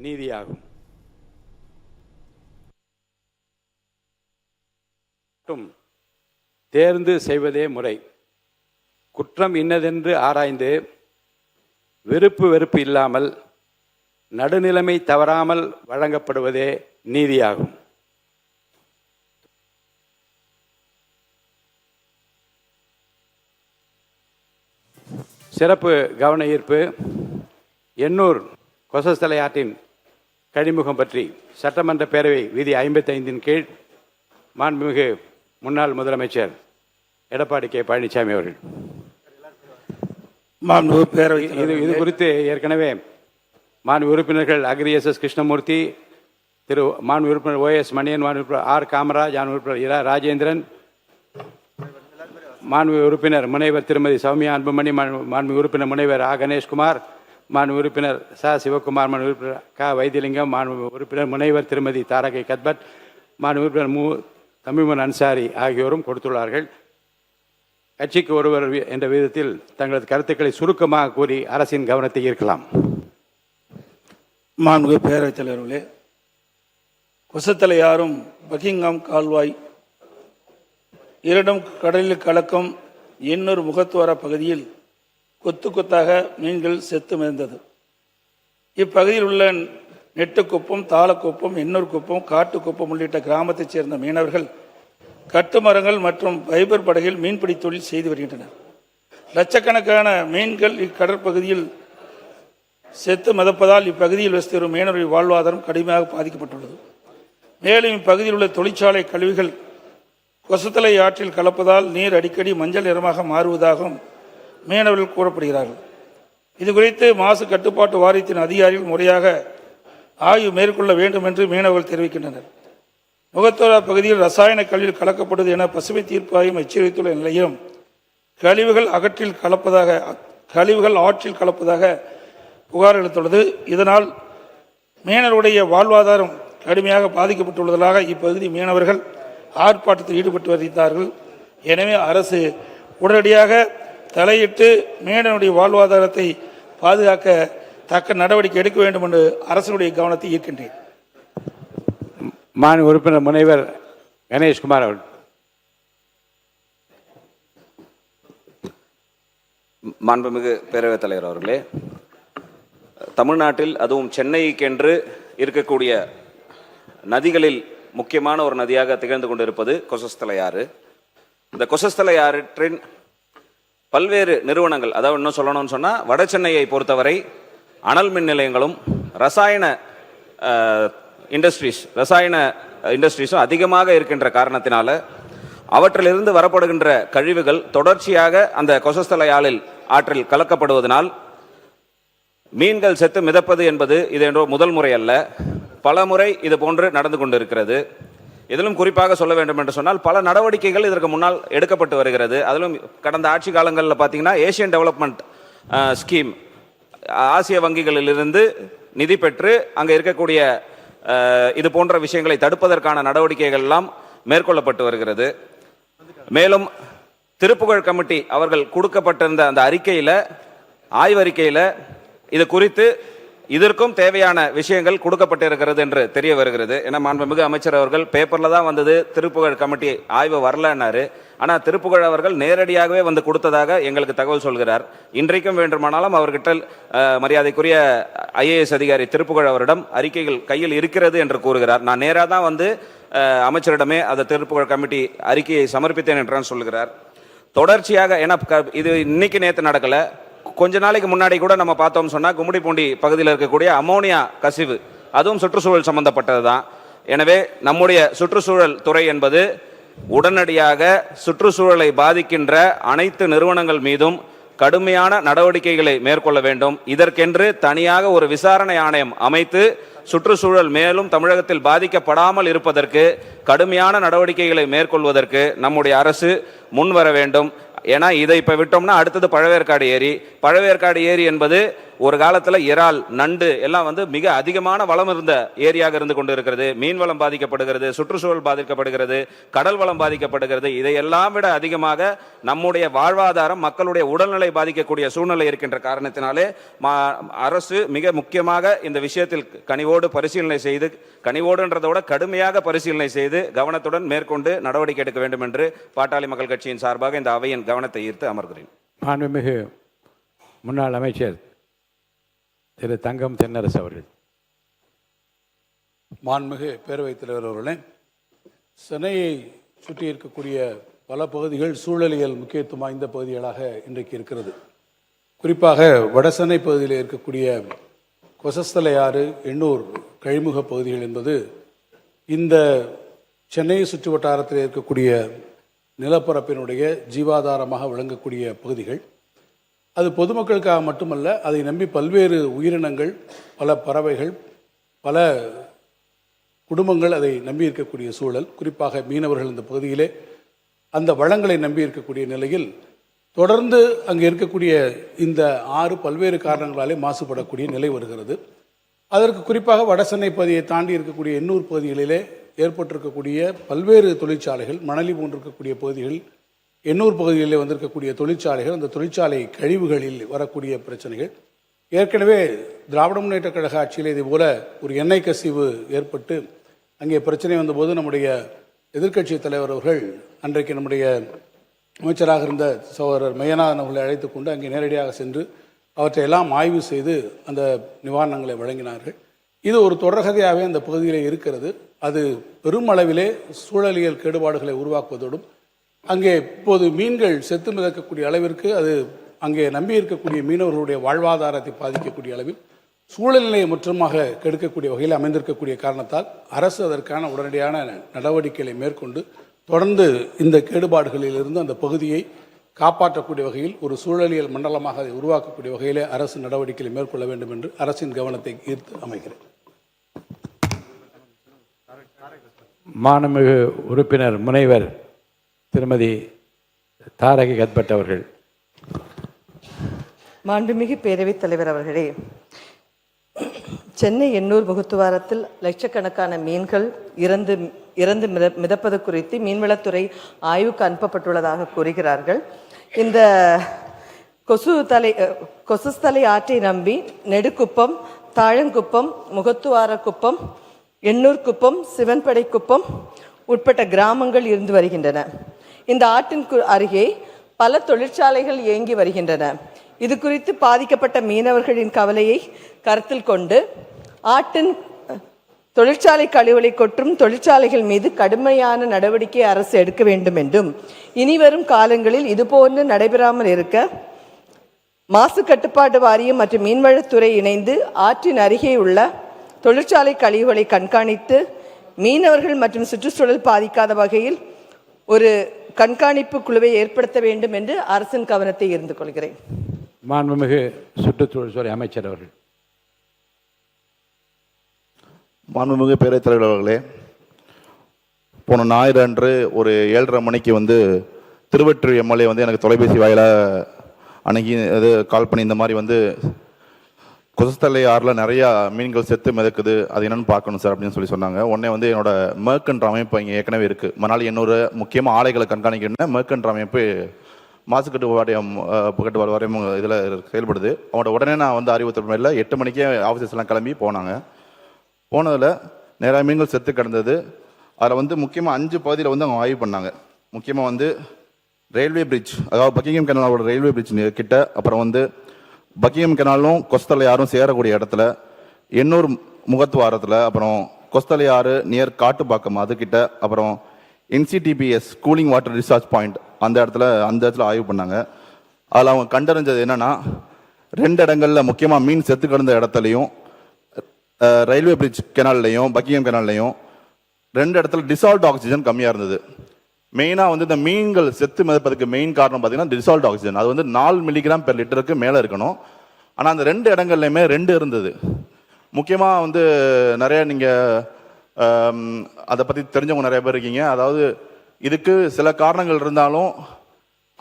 நீதியாகும். தேர்ந்து செய்வதே முறை. குற்றம் இன்னதென்று ஆராய்ந்து வெறுப்பு இல்லாமல் நடுநிலைமை தவறாமல் வழங்கப்படுவதே நீதியாகும். சிறப்பு கவன ஈர்ப்பு. எண்ணூர் கொசஸ்தலை ஆற்றின் கழிமுகம் பற்றி சட்டமன்ற பேரவை விதி 55 கீழ் மாண்புமிகு முன்னாள் முதலமைச்சர் எடப்பாடி கே பழனிசாமி அவர்கள் இது குறித்து ஏற்கனவே மாண்பு உறுப்பினர்கள் அக்ரி எஸ் கிருஷ்ணமூர்த்தி, திரு மாண்பு உறுப்பினர் OS மணியன், மாண்பு உறுப்பினர் R காமராஜ், மாண்பு உறுப்பினர் இரா ராஜேந்திரன், மாண்பு உறுப்பினர் முனைவர் திருமதி சௌமியா அன்புமணி, மாண்பு உறுப்பினர் முனைவர் ஆ கணேஷ்குமார், மாண்பு உறுப்பினர் ச சிவகுமார், மாண்பு உறுப்பினர் க வைத்திலிங்கம், மாண்பு உறுப்பினர் முனைவர் திருமதி தாரகை கத்பட், மாண்பு உறுப்பினர் மு தமிமுன் அன்சாரி ஆகியோரும் கொடுத்துள்ளார்கள். கட்சிக்கு ஒருவர் என்ற விதத்தில் தங்களது கருத்துக்களை சுருக்கமாக கூறி அரசின் கவனத்தை ஈர்க்கலாம். மாண்பு பேரவைத் தலைவர்களே, கொசத்தலையாறும் பக்கிங்காம் கால்வாய் இரண்டும் கடலில் கலக்கும் எண்ணூர் முகத்துவார பகுதியில் கொத்தாக மீன்கள் செத்து மிதந்தது. இப்பகுதியில் உள்ள நெட்டுக்குப்பம், தாளக்குப்பம், எண்ணூர் குப்பம், காட்டுக்குப்பம் உள்ளிட்ட கிராமத்தைச் சேர்ந்த மீனவர்கள் கட்டுமரங்கள் மற்றும் ஃபைபர் படகில் மீன்பிடி தொழில் செய்து வருகின்றனர். லட்சக்கணக்கான மீன்கள் இக்கடற்பகுதியில் செத்து மிதப்பதால் இப்பகுதியில் வசித்து வரும் மீனவர்களின் வாழ்வாதாரம் கடுமையாக பாதிக்கப்பட்டுள்ளது. மேலும் இப்பகுதியில் உள்ள தொழிற்சாலை கழிவுகள் கொசத்தலை ஆற்றில் கலப்பதால் நீர் அடிக்கடி மஞ்சள் நிறமாக மாறுவதாகவும் மீனவர்கள் கூறப்படுகிறார்கள். இது குறித்து மாசு கட்டுப்பாட்டு வாரியத்தின் அதிகாரிகள் முறையாக ஆய்வு மேற்கொள்ள வேண்டும் என்று மீனவர்கள் தெரிவிக்கின்றனர். முகத்தோரா பகுதியில் ரசாயன கழிவு கலக்கப்படுவது என பசுமை தீர்ப்பு ஆய்வு எச்சரித்துள்ள நிலையிலும் கழிவுகள் ஆற்றில் கலப்பதாக புகார் அளித்துள்ளது. இதனால் மீனவருடைய வாழ்வாதாரம் கடுமையாக பாதிக்கப்பட்டுள்ளதாக இப்பகுதி மீனவர்கள் ஆர்ப்பாட்டத்தில் ஈடுபட்டு வருகிறார்கள். எனவே அரசு உடனடியாக தலையிட்டு மீனவருடைய வாழ்வாதாரத்தை பாதுகாக்க தக்க நடவடிக்கை எடுக்க வேண்டும் என்று அரசுடைய கவனத்தை ஈர்க்கின்றேன். மாண்பு உறுப்பினர் முனைவர் கணேஷ்குமார் அவர்கள். மாண்புமிகு பேரவைத் தலைவர் அவர்களே, தமிழ்நாட்டில் அதுவும் சென்னைக்கென்று இருக்கக்கூடிய நதிகளில் முக்கியமான ஒரு நதியாக திகழ்ந்து கொண்டிருப்பது கொசஸ்தலை ஆறு. இந்த கொசஸ்தலை ஆற்றின் பல்வேறு நிறுவனங்கள், அதாவது இன்னும் சொல்லணும்னு சொன்னால் வட சென்னையை பொறுத்தவரை அனல் மின் நிலையங்களும் ரசாயன இண்டஸ்ட்ரீஸும் அதிகமாக இருக்கின்ற காரணத்தினால அவற்றிலிருந்து வரப்படுகின்ற கழிவுகள் தொடர்ச்சியாக அந்த கொசஸ்தலை ஆற்றில் கலக்கப்படுவதனால் மீன்கள் செத்து மிதப்பது என்பது இது என்றோ முதல் முறை அல்ல, பல முறை இது போன்று நடந்து கொண்டிருக்கிறது. இதிலும் குறிப்பாக சொல்ல வேண்டும் என்று சொன்னால் பல நடவடிக்கைகள் இதற்கு முன்னால் எடுக்கப்பட்டு வருகிறது. அதிலும் கடந்த ஆட்சி காலங்களில் பார்த்தீங்கன்னா ஏசியன் டெவலப்மெண்ட் ஸ்கீம், ஆசிய வங்கிகளிலிருந்து நிதி பெற்று அங்கே இருக்கக்கூடிய இது போன்ற விஷயங்களை தடுப்பதற்கான நடவடிக்கைகள் எல்லாம் மேற்கொள்ளப்பட்டு வருகிறது. மேலும் திருப்புகழ் கமிட்டி அவர்கள் கொடுக்கப்பட்டிருந்த அந்த ஆய்வறிக்கையில் இது குறித்து இதற்கும் தேவையான விஷயங்கள் கொடுக்கப்பட்டிருக்கிறது என்று தெரிய வருகிறது. ஏன்னா மாண்புமிகு அமைச்சர் அவர்கள் பேப்பரில் தான் வந்தது, திருப்புகழ் கமிட்டி ஆய்வு வரலன்னாரு. ஆனால் திருப்புகழ் அவர்கள் நேரடியாகவே வந்து கொடுத்ததாக எங்களுக்கு தகவல் சொல்கிறார். இன்றைக்கும் வேண்டுமானாலும் அவர்கிட்ட மரியாதைக்குரிய IAS அதிகாரி திருப்புகழ் அவரிடம் அறிக்கைகள் கையில் இருக்கிறது என்று கூறுகிறார். நான் நேராக தான் வந்து அமைச்சரிடமே அந்த திருப்புகழ் கமிட்டி அறிக்கையை சமர்ப்பித்தேன் என்று சொல்கிறார். தொடர்ச்சியாக ஏன்னா இது இன்னைக்கு நேற்று நடக்கலை, கொஞ்ச நாளைக்கு முன்னாடி கூட நம்ம பார்த்தோம் சொன்னா கும்மிடிப்பூண்டி பகுதியில் இருக்கக்கூடிய அமோனியா கசிவு, அதுவும் சுற்றுச்சூழல் சம்பந்தப்பட்டது தான். எனவே நம்முடைய சுற்றுச்சூழல் துறை என்பது உடனடியாக சுற்றுச்சூழலை பாதிக்கின்ற அனைத்து நிறுவனங்கள் மீதும் கடுமையான நடவடிக்கைகளை மேற்கொள்ள வேண்டும். இதற்கென்று தனியாக ஒரு விசாரணை ஆணையம் அமைத்து சுற்றுச்சூழல் மேலும் தமிழகத்தில் பாதிக்கப்படாமல் இருப்பதற்கு கடுமையான நடவடிக்கைகளை மேற்கொள்வதற்கு நம்முடைய அரசு முன்வர வேண்டும். ஏன்னா இதை இப்போ விட்டோம்னா அடுத்தது பழவேற்காடு ஏரி என்பது ஒரு காலத்துல இறால், நண்டு எல்லாம் வந்து மிக அதிகமான வளம் இருந்த ஏரியாக இருந்து கொண்டு இருக்கிறது. மீன் வளம் பாதிக்கப்படுகிறது, சுற்றுச்சூழல் பாதிக்கப்படுகிறது, கடல் வளம் பாதிக்கப்படுகிறது. இதையெல்லாம் விட அதிகமாக நம்முடைய வாழ்வாதாரம், மக்களுடைய உடல்நிலை பாதிக்கக்கூடிய சூழ்நிலை இருக்கின்ற காரணத்தினாலே அரசு மிக முக்கியமாக இந்த விஷயத்தில் கனிவோடு பரிசீலனை செய்து, கனிவோடுன்றதை விட கடுமையாக பரிசீலனை செய்து கவனத்துடன் மேற்கொண்டு நடவடிக்கை எடுக்க வேண்டும் என்று பாட்டாளி மக்கள் கட்சியின் சார்பாக இந்த அவையின் கவனத்தை ஈர்த்து அமர்கிறேன். மாண்புமிகு முன்னாள் அமைச்சர் திரு தங்கம் தென்னரசு அவர்கள். மாண்புமிகு பேரவைத் தலைவர் அவர்களே, சென்னையை சுற்றி இருக்கக்கூடிய பல பகுதிகள் சூழலியல் முக்கியத்துவம் வாய்ந்த பகுதிகளாக இன்றைக்கு இருக்கிறது. குறிப்பாக வடசென்னை பகுதியில் இருக்கக்கூடிய கொசஸ்தலை ஆறு, எண்ணூர் கழிமுக பகுதிகள் என்பது இந்த சென்னையை சுற்று வட்டாரத்தில் இருக்கக்கூடிய நிலப்பரப்பினுடைய ஜீவாதாரமாக விளங்கக்கூடிய பகுதிகள். அது பொதுமக்களுக்காக மட்டுமல்ல, அதை நம்பி பல்வேறு உயிரினங்கள், பல பறவைகள், பல குடும்பங்கள் அதை நம்பி இருக்கக்கூடிய சூழல். குறிப்பாக மீனவர்கள் இந்த பகுதியிலே அந்த வளங்களை நம்பி இருக்கக்கூடிய நிலையில் தொடர்ந்து அங்கே இருக்கக்கூடிய இந்த ஆறு பல்வேறு காரணங்களாலே மாசுபடக்கூடிய நிலை வருகிறது. அதற்கு குறிப்பாக வடசென்னை பகுதியை தாண்டி இருக்கக்கூடிய எண்ணூர் பகுதிகளிலே ஏற்பட்டிருக்கக்கூடிய பல்வேறு தொழிற்சாலைகள், மணலி போன்றிருக்கக்கூடிய பகுதிகள், எண்ணூர் பகுதிகளில் வந்திருக்கக்கூடிய தொழிற்சாலைகள், அந்த தொழிற்சாலை கழிவுகளில் வரக்கூடிய பிரச்சனைகள். ஏற்கனவே திராவிட முன்னேற்ற கழக ஆட்சியில் இதே போல ஒரு எண்ணெய் கசிவு ஏற்பட்டு அங்கே பிரச்சனை வந்தபோது நம்முடைய எதிர்க்கட்சி தலைவர் அவர்கள் அன்றைக்கு நம்முடைய அமைச்சராக இருந்த சகோதரர் மையநாதன் அவர்களை அழைத்து கொண்டு அங்கே நேரடியாக சென்று அவற்றை எல்லாம் ஆய்வு செய்து அந்த நிவாரணங்களை வழங்கினார்கள். இது ஒரு தொடர்கதையாகவே அந்த பகுதியிலே இருக்கிறது. அது பெருமளவிலே சூழலியல் கேடுபாடுகளை உருவாக்குவதோடும் அங்கே இப்போது மீன்கள் செத்து மிதக்கக்கூடிய அளவிற்கு அது அங்கே நம்பி இருக்கக்கூடிய மீனவர்களுடைய வாழ்வாதாரத்தை பாதிக்கக்கூடிய அளவில் சூழல்நிலையை முற்றமாக கெடுக்கக்கூடிய வகையில் அமைந்திருக்கக்கூடிய காரணத்தால் அரசு அதற்கான உடனடியான நடவடிக்கைகளை மேற்கொண்டு தொடர்ந்து இந்த கேடுபாடுகளில் இருந்து அந்த பகுதியை காப்பாற்றக்கூடிய வகையில் ஒரு சூழலியல் மண்டலமாக அதை உருவாக்கக்கூடிய வகையிலே அரசு நடவடிக்கைகளை மேற்கொள்ள வேண்டும் என்று அரசின் கவனத்தை ஈர்த்து அமைக்கிறேன். மாண்புமிகு உறுப்பினர் முனைவர் திருமதி தாரகை கத்பட் அவர்கள். மாண்புமிகு பேரவைத் தலைவர் அவர்களே, சென்னை எண்ணூர் முகத்துவாரத்தில் லட்சக்கணக்கான மீன்கள் இறந்து மிதப்பது குறித்து மீன்வளத்துறை ஆய்வுக்கு அனுப்பப்பட்டுள்ளதாக கூறுகிறார்கள். இந்த கொசுஸ்தலை ஆற்றை நம்பி நெடுக்குப்பம், தாழங்குப்பம், முகத்துவார குப்பம், எண்ணூர் குப்பம், சிவன்படை குப்பம் உட்பட்ட கிராமங்கள் இருந்து வருகின்றன. இந்த ஆற்றின் அருகே பல தொழிற்சாலைகள் இயங்கி வருகின்றன. இது குறித்து பாதிக்கப்பட்ட மீனவர்களின் கவலையை கருத்தில் கொண்டு ஆற்றின் தொழிற்சாலை கழிவுகளை கொட்டும் தொழிற்சாலைகள் மீது கடுமையான நடவடிக்கை அரசு எடுக்க வேண்டும் என்றும், இனிவரும் காலங்களில் இதுபோன்று நடைபெறாமல் இருக்க மாசு கட்டுப்பாட்டு வாரியம் மற்றும் மீன்வளத்துறை இணைந்து ஆற்றின் அருகே உள்ள தொழிற்சாலை கழிவுகளை கண்காணித்து மீனவர்கள் மற்றும் சுற்றுச்சூழல் பாதிக்காத வகையில் ஒரு கண்காணிப்பு குழுவை ஏற்படுத்த வேண்டும் என்று அரசின் கவனத்தை ஈர்த்து கொள்கிறேன். மாண்புமிகு சுற்றுச்சூழல் துறை அமைச்சர் அவர்கள். மாண்புமிகு பேரவைத் தலைவர் அவர்களே, போன ஞாயிறு அன்று ஒரு 7:30 மணிக்கு திருவொற்றியூர் எம்எல்ஏ எனக்கு தொலைபேசி வாயிலாக அன்னைக்கு கால் பண்ணி இந்த மாதிரி கொசஸ்தலை ஆறில் நிறையா மீன்கள் செத்து மிதக்குது, அது என்னென்னு பார்க்கணும் சார் அப்படின்னு சொன்னாங்க. உடனே என்னோட மேற்கன்ற அமைப்பு இங்கே ஏற்கனவே இருக்குது. மணாலி என்னோட முக்கியமாக ஆலைகளை கண்காணிக்கணும்னா மேற்கன்ற அமைப்பு மாசுக்கட்டு வாரியம் வாரியம் இதில் செயல்படுது. அவங்களோட உடனே நான் அறிவுறுத்தல் மேலே 8 மணிக்கே ஆஃபீஸர்ஸ்லாம் கிளம்பி போனாங்க. போனதில் நிறையா மீன்கள் செத்து கிடந்தது. அதில் முக்கியமாக 5 பகுதியில் அவங்க ஆய்வு பண்ணாங்க. முக்கியமாக ரயில்வே பிரிட்ஜ், அதாவது பக்கிங்ஹாம் கெனாலோட ரயில்வே பிரிட்ஜ் கிட்ட, அப்புறம் பக்கிங்ஹாம் கெனாலும் கொஸ்தலை ஆறும் சேரக்கூடிய இடத்துல, எண்ணூர் முகத்துவாரத்தில், அப்புறம் கொஸ்தலை ஆறு நியர் காட்டுப்பாக்கம் அதுக்கிட்ட, அப்புறம் என்சிடிபிஎஸ் கூலிங் வாட்டர் ரிசார்ஜ் பாயிண்ட் அந்த இடத்துல ஆய்வு பண்ணாங்க. அதில் அவங்க கண்டறிஞ்சது என்னன்னா, 2 இடங்களில் முக்கியமாக மீன் செத்து கிடந்த இடத்துலையும் ரயில்வே பிரிட்ஜ் கெனால்லையும் பக்கிங்ஹாம் கெனால்லையும் 2 இடத்துல டிசால்ட் ஆக்சிஜன் கம்மியாக இருந்தது. மெயினாக இந்த மீன்கள் செத்து மிதப்பதுக்கு மெயின் காரணம் பார்த்தீங்கன்னா டிசால்ட் ஆக்சிஜன். அது 4 மில்லிகிராம் பெர் லிட்டருக்கு மேலே இருக்கணும். ஆனால் அந்த 2 இடங்கள்லையுமே 2 இருந்தது. முக்கியமாக நிறைய நீங்கள் அதை பற்றி தெரிஞ்சவங்க நிறைய பேர் இருக்கீங்க. அதாவது இதுக்கு சில காரணங்கள் இருந்தாலும்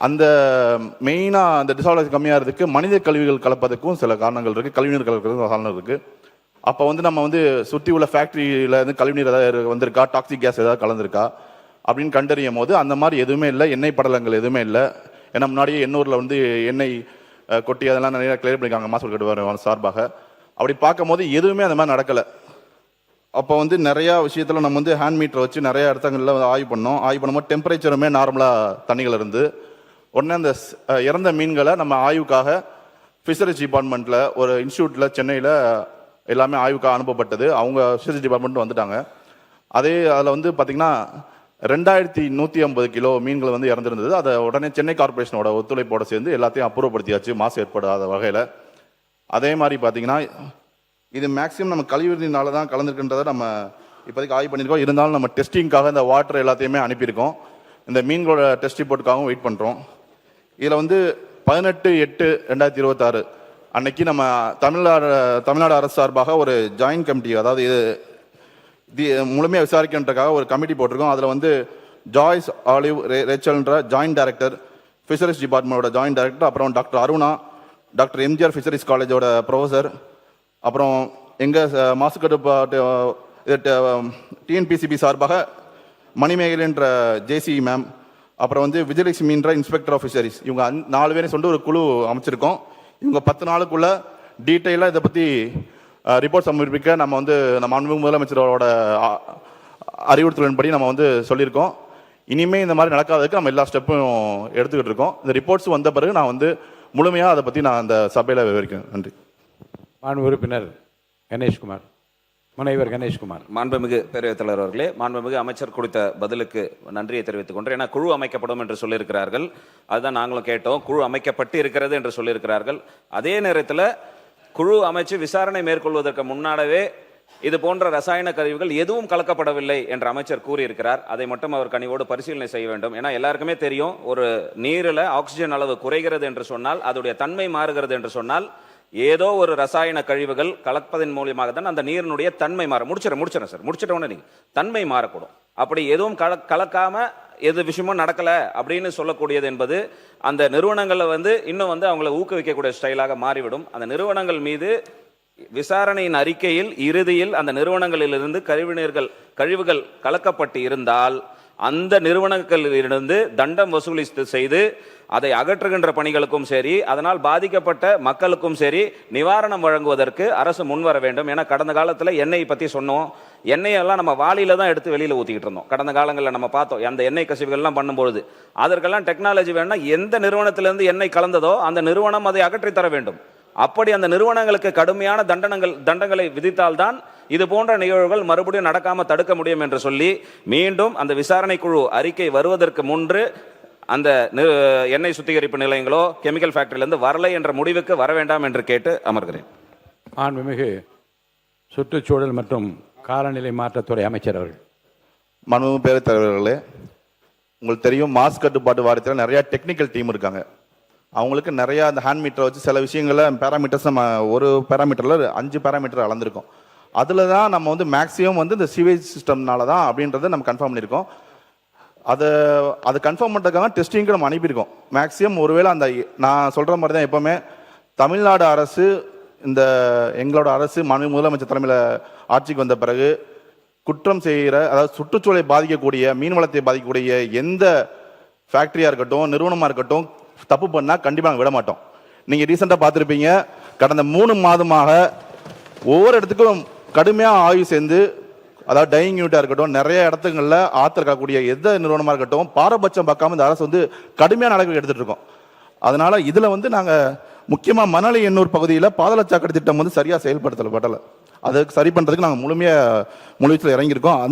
அந்த மெயினாக அந்த டிசால்வேஷன் கம்மியாகிறதுக்கு மனித கழிவுகள் கலப்பதற்கும் சில காரணங்கள் இருக்குது, கழிவுநீர் கலக்கிறதுக்கும் காரணம் இருக்குது. அப்போ வந்து நம்ம வந்து சுற்றி உள்ள ஃபேக்ட்ரியில் வந்து கழிவுநீர் ஏதாவது வந்திருக்கா, டாக்ஸிக் கேஸ் ஏதாவது கலந்துருக்கா அப்படின்னு கண்டறியும் போது அந்த மாதிரி எதுவுமே இல்லை, எண்ணெய் படலங்கள் எதுவுமே இல்லை. ஏன்னா முன்னாடியே எண்ணூரில் வந்து எண்ணெய் கொட்டி அதெல்லாம் நிறைய கிளியர் பண்ணியிருக்காங்க மாசு கட்டுப்பாடு சார்பாக. அப்படி பார்க்கும்போது எதுவுமே அந்த மாதிரி நடக்கலை. அப்போ வந்து நிறையா விஷயத்தில் நம்ம வந்து ஹேண்ட் மீட்டரை வச்சு நிறைய இடத்துங்களில் வந்து ஆய்வு பண்ணோம். ஆய்வு பண்ணும்போது டெம்பரேச்சருமே நார்மலாக தண்ணிகள் இருந்து உடனே அந்த இறந்த மீன்களை நம்ம ஆய்வுக்காக ஃபிஷரிஸ் டிபார்ட்மெண்ட்டில் ஒரு இன்ஸ்டியூட்டில் சென்னையில் எல்லாமே ஆய்வுக்காக அனுப்பப்பட்டது. அவங்க ஃபிஷரிஸ் டிபார்ட்மெண்ட் வந்துட்டாங்க. அதில் வந்து பார்த்திங்கன்னா 2150 கிலோ மீன்கள் வந்து இறந்துருந்தது. அதை உடனே சென்னை கார்பரேஷனோட ஒத்துழைப்போடு சேர்ந்து எல்லாத்தையும் அப்புறப்படுத்தியாச்சு மாசு ஏற்படாத வகையில். அதே மாதிரி பார்த்திங்கன்னா இது மேக்ஸிமம் நம்ம கழிவுநீர்னால தான் கலந்துருக்குன்றதை நம்ம இப்போதைக்கு ஆய்வு பண்ணியிருக்கோம். இருந்தாலும் நம்ம டெஸ்டிங்காக இந்த வாட்டர் எல்லாத்தையுமே அனுப்பியிருக்கோம். இந்த மீன்களோட டெஸ்ட் ரிப்போர்ட்டுக்காகவும் வெயிட் பண்ணுறோம். இதில் வந்து 18/8/2026 அன்னைக்கு நம்ம தமிழ்நாடு அரசு சார்பாக ஒரு ஜாயின்ட் கமிட்டி, அதாவது இது முழுமையாக விசாரிக்கின்றக்காக ஒரு கமிட்டி போட்டிருக்கோம். அதில் வந்து ஜாய்ஸ் ஆலிவ் ரேச்சல்ன்ற ஜாயின்ட் டைரக்டர், ஃபிஷரிஸ் டிபார்ட்மெண்ட்டோட ஜாயின்ட் டைரக்டர், அப்புறம் doctor Aruna, doctor MGR fisheries காலேஜோட ப்ரொஃபஸர், அப்புறம் எங்கள் மாசு கட்டுப்பாட்டு டிஎன்பிசிபி சார்பாக மணிமேகலைன்ற ஜேசி மேம், அப்புறம் வந்து விஜயலட்சுமின்ற இன்ஸ்பெக்டர் ஆஃப் ஃபிஷரிஸ், இவங்க 4 பேரையும் சொல்லிட்டு ஒரு குழு அமைச்சிருக்கோம். இவங்க 10 நாளுக்குள்ள டீட்டெயிலாக இதை பற்றி ரிப்போர்ட் சமர்ப்பிக்க நம்ம வந்து நம்ம மாண்புமிகு முதலமைச்சரோட அறிவுறுத்தலின்படி நம்ம வந்து சொல்லியிருக்கோம். இனிமேல் இந்த மாதிரி நடக்காததுக்கு நம்ம எல்லா ஸ்டெப்பும் எடுத்துக்கிட்டு இருக்கோம். இந்த ரிப்போர்ட்ஸ் வந்த பிறகு நான் வந்து முழுமையாக அதை பற்றி நான் அந்த சபையில் விவரிக்கிறேன். நன்றி. மாண்பு உறுப்பினர் கணேஷ்குமார், முனைவர் கணேஷ்குமார். மாண்புமிகு பேரவைத் தலைவர் அவர்களே, மாண்புமிகு அமைச்சர் கொடுத்த பதிலுக்கு நன்றியை தெரிவித்துக் கொண்டு, ஏன்னா குழு அமைக்கப்படும் என்று சொல்லியிருக்கிறார்கள், அதுதான் நாங்களும் கேட்டோம். குழு அமைக்கப்பட்டு இருக்கிறது என்று சொல்லியிருக்கிறார்கள். அதே நேரத்தில் குழு அமைச்சு விசாரணை மேற்கொள்வதற்கு முன்னாடவே இது போன்ற ரசாயன கழிவுகள் எதுவும் கலக்கப்படவில்லை என்று அமைச்சர் கூறியிருக்கிறார். அதை மட்டும் அவர் கனிவோடு பரிசீலனை செய்ய வேண்டும். ஏன்னா எல்லாருக்குமே தெரியும், ஒரு நீரில் ஆக்சிஜன் அளவு குறைகிறது என்று சொன்னால், அதோடைய தன்மை மாறுகிறது என்று சொன்னால், ஏதோ ஒரு ரசாயன கழிவுகள் கலப்பதன் மூலியமாக தான் அந்த நீரினுடைய தன்மை மாறும். முடிச்சிடறேன் சார், முடிச்சிட்ட உடனே நீங்க தன்மை மாறக்கூடும். அப்படி எதுவும் கலக்காம எது விஷயமும் நடக்கல அப்படின்னு சொல்லக்கூடியது என்பது அந்த நிறுவனங்களை வந்து இன்னும் வந்து அவங்களை ஊக்குவிக்கக்கூடிய ஸ்டைலாக மாறிவிடும். அந்த நிறுவனங்கள் மீது விசாரணையின் அறிக்கையில் இறுதியில் அந்த நிறுவனங்களிலிருந்து கழிவுகள் கலக்கப்பட்டு இருந்தால் அந்த நிறுவனங்களிலிருந்து தண்டம் வசூலி செய்து அதை அகற்றுகின்ற பணிகளுக்கும் சரி, அதனால் பாதிக்கப்பட்ட மக்களுக்கும் சரி நிவாரணம் வழங்குவதற்கு அரசு முன்வர வேண்டும். ஏன்னா கடந்த காலத்தில் எண்ணெய் பற்றி சொன்னோம். எண்ணெயெல்லாம் நம்ம வாளியில தான் எடுத்து வெளியில் ஊற்றிக்கிட்டு இருந்தோம். கடந்த காலங்களில் நம்ம பார்த்தோம், அந்த எண்ணெய் கசிவுகள்லாம் பண்ணும்பொழுது அதற்கெல்லாம் டெக்னாலஜி வேணும்னா எந்த நிறுவனத்திலிருந்து எண்ணெய் கலந்ததோ அந்த நிறுவனம் அதை அகற்றி தர வேண்டும். அப்படி அந்த நிறுவனங்களுக்கு கடுமையான தண்டங்களை விதித்தால்தான் இது போன்ற நிகழ்வுகள் மறுபடியும் நடக்காம தடுக்க முடியும் என்று சொல்லி, மீண்டும் அந்த விசாரணை குழு அறிக்கை வருவதற்கு முன்பு அந்த எண்ணெய் சுத்திகரிப்பு நிலையங்களோ கெமிக்கல் ஃபேக்டரியிலிருந்து வரலை என்ற முடிவுக்கு வர வேண்டாம் என்று கேட்டு அமர்கிறேன். மாண்புமிகு சுற்றுச்சூழல் மற்றும் காலநிலை மாற்றத்துறை அமைச்சர் அவர்கள். மாண்புமிகு பேரவைத் தலைவர்களே, உங்களுக்கு தெரியும், மாசு கட்டுப்பாட்டு வாரியத்தில் நிறைய டெக்னிக்கல் டீம் இருக்காங்க. அவங்களுக்கு நிறையா அந்த ஹேண்ட் மீட்டரை வச்சு சில விஷயங்களை பேராமீட்டர்ஸ் நம்ம ஒரு பேராமீட்டரில் 5 பேராமீட்டர் அளந்திருக்கோம். அதில் தான் நம்ம வந்து மேக்ஸிமம் வந்து இந்த சிவேஜ் சிஸ்டம்னால தான் அப்படின்றத நம்ம கன்ஃபார்ம் பண்ணியிருக்கோம். அதை கன்ஃபார்ம் பண்ணுறதுக்காக டெஸ்டிங்க்கு நம்ம அனுப்பியிருக்கோம். மேக்ஸிமம் ஒருவேளை அந்த நான் சொல்கிற மாதிரி தான் எப்போவுமே தமிழ்நாடு அரசு, இந்த எங்களோட அரசு மாண்புமிகு முதலமைச்சர் தலைமையில் ஆட்சிக்கு வந்த பிறகு குற்றம் செய்கிற, அதாவது சுற்றுச்சூழலை பாதிக்கக்கூடிய, மீன்வளத்தை பாதிக்கக்கூடிய எந்த ஃபேக்ட்ரியாக இருக்கட்டும், நிறுவனமாக இருக்கட்டும், தப்பு பண்ணால் கண்டிப்பாக நாங்கள் விட மாட்டோம். நீங்கள் ரீசெண்டாக பார்த்துருப்பீங்க, கடந்த 3 மாதமாக ஒவ்வொரு இடத்துக்கும் கடுமையாக ஆய்வு சேர்ந்து, அதாவது டையிங் யூனிட்டாக இருக்கட்டும், நிறைய இடத்துங்களில் ஆற்று இருக்கக்கூடிய எந்த நிறுவனமாக இருக்கட்டும், பாரபட்சம் பார்க்காம இந்த அரசு வந்து கடுமையான நடவடிக்கை எடுத்துகிட்டு இருக்கோம். அதனால் இதில் வந்து நாங்கள் முக்கியமாக மணலி எண்ணூர் பகுதியில் பாதாள சாக்கடை திட்டம் வந்து சரியாக செயல்படுத்தப்படலை. அதுக்கு சரி பண்ணுறதுக்கு நாங்கள் முழுவீச்சில் இறங்கியிருக்கோம்.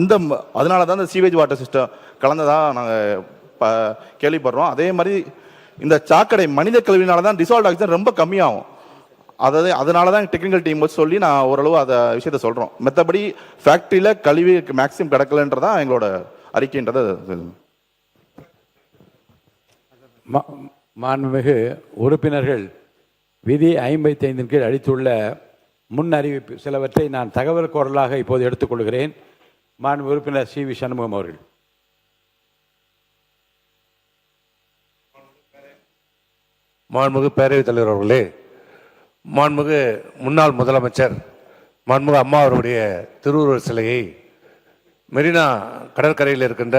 அதனால தான் இந்த சீவேஜ் வாட்டர் சிஸ்டம் கலந்ததாக நாங்கள் கேள்விப்படுறோம். அதே மாதிரி இந்த சாக்கடை மனித கழிவினால தான் டிசால்வ் ஆக்சிஜன் ரொம்ப கம்மியாகும். அதனால தான் டெக்னிக்கல் டீம் வச்சு சொல்லி நான் ஓரளவு அதை விஷயத்த சொல்கிறோம். மற்றபடி ஃபேக்ட்ரியில் கழிவு மேக்ஸிமம் கிடக்கலன்றதான் எங்களோட அறிக்கைன்றதை. மாண்புமிகு உறுப்பினர்கள் விதி 55 கீழ் அளித்துள்ள முன் அறிவிப்பு சிலவற்றை நான் தகவல் குரலாக இப்போது எடுத்துக்கொள்கிறேன். மாண்பு உறுப்பினர் சி வி சண்முகம் அவர்கள். மாண்புமிகு பேரவைத் தலைவர் அவர்களே, மாண்புமிகு முன்னாள் முதலமைச்சர் மாண்புமிகு அம்மா அவருடைய திருவுருவ சிலையை மெரினா கடற்கரையில் இருக்கின்ற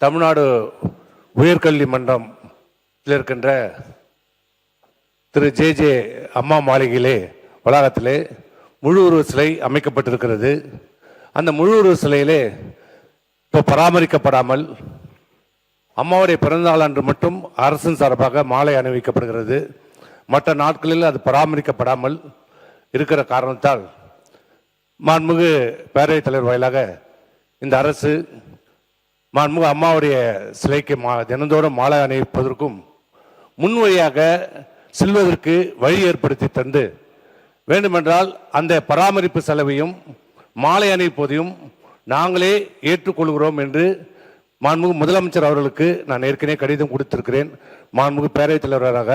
தமிழ்நாடு உயர்கல்வி மன்றத்தில் இருக்கின்ற திரு ஜே அம்மா மாளிகையிலே வளாகத்திலே முழு உருவ சிலை அமைக்கப்பட்டிருக்கிறது. அந்த முழு உருவ சிலையிலே இப்போ பராமரிக்கப்படாமல் அம்மாவுடைய பிறந்தநாள் அன்று மட்டும் அரசின் சார்பாக மாலை அணிவிக்கப்படுகிறது. மற்ற நாட்களில் அது பராமரிக்கப்படாமல் இருக்கிற காரணத்தால் மாண்புமிகு பேரவைத் தலைவர் வாயிலாக இந்த அரசு மாண்புமிகு அம்மாவுடைய சிலைக்கு தினந்தோறும் மாலை அணிவிப்பதற்கும் முன்வழியாக செல்வதற்கு வழி ஏற்படுத்தி தந்து வேண்டுமென்றால் அந்த பராமரிப்பு செலவையும் மாலை அணிவிப்பதையும் நாங்களே ஏற்றுக்கொள்கிறோம் என்று மாண்புமிகு முதலமைச்சர் அவர்களுக்கு நான் ஏற்கனவே கடிதம் கொடுத்திருக்கிறேன். மாண்புமிகு பேரவைத் தலைவராக